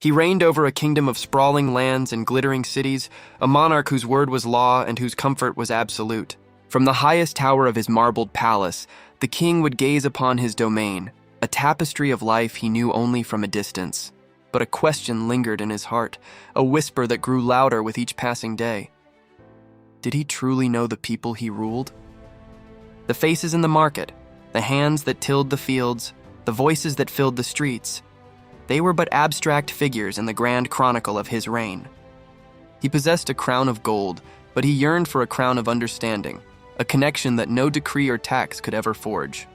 He reigned over a kingdom of sprawling lands and glittering cities, a monarch whose word was law and whose comfort was absolute. From the highest tower of his marbled palace, the king would gaze upon his domain, a tapestry of life he knew only from a distance. But a question lingered in his heart, a whisper that grew louder with each passing day. Did he truly know the people he ruled? The faces in the market, the hands that tilled the fields, the voices that filled the streets, they were but abstract figures in the grand chronicle of his reign. He possessed a crown of gold, but he yearned for a crown of understanding, a connection that no decree or tax could ever forge.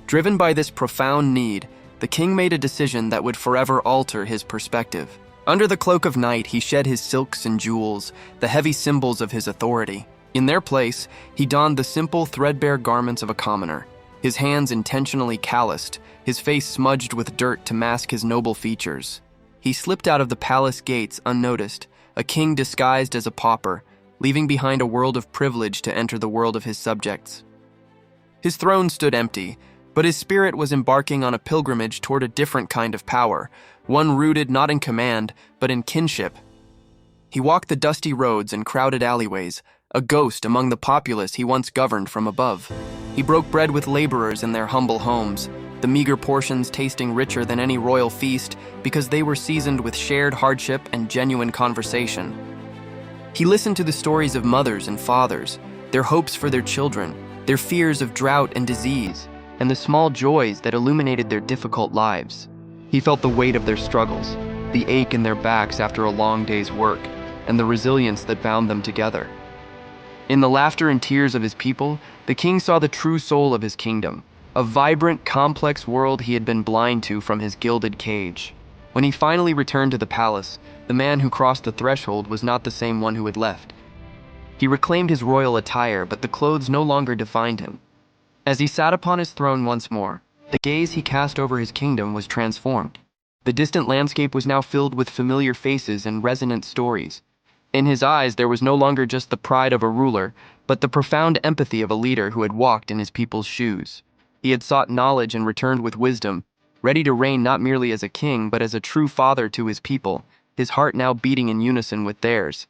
Driven by this profound need, the king made a decision that would forever alter his perspective. Under the cloak of night, he shed his silks and jewels, the heavy symbols of his authority. In their place, he donned the simple, threadbare garments of a commoner, his hands intentionally calloused, his face smudged with dirt to mask his noble features. He slipped out of the palace gates unnoticed, a king disguised as a pauper, leaving behind a world of privilege to enter the world of his subjects. His throne stood empty, but his spirit was embarking on a pilgrimage toward a different kind of power, one rooted not in command, but in kinship. He walked the dusty roads and crowded alleyways, a ghost among the populace he once governed from above. He broke bread with laborers in their humble homes, the meager portions tasting richer than any royal feast because they were seasoned with shared hardship and genuine conversation. He listened to the stories of mothers and fathers, their hopes for their children, their fears of drought and disease, and the small joys that illuminated their difficult lives. He felt the weight of their struggles, the ache in their backs after a long day's work, and the resilience that bound them together. In the laughter and tears of his people, the king saw the true soul of his kingdom, a vibrant, complex world he had been blind to from his gilded cage. When he finally returned to the palace, the man who crossed the threshold was not the same one who had left. He reclaimed his royal attire, but the clothes no longer defined him. As he sat upon his throne once more, the gaze he cast over his kingdom was transformed. The distant landscape was now filled with familiar faces and resonant stories. In his eyes, there was no longer just the pride of a ruler, but the profound empathy of a leader who had walked in his people's shoes. He had sought knowledge and returned with wisdom, ready to reign not merely as a king, but as a true father to his people, his heart now beating in unison with theirs.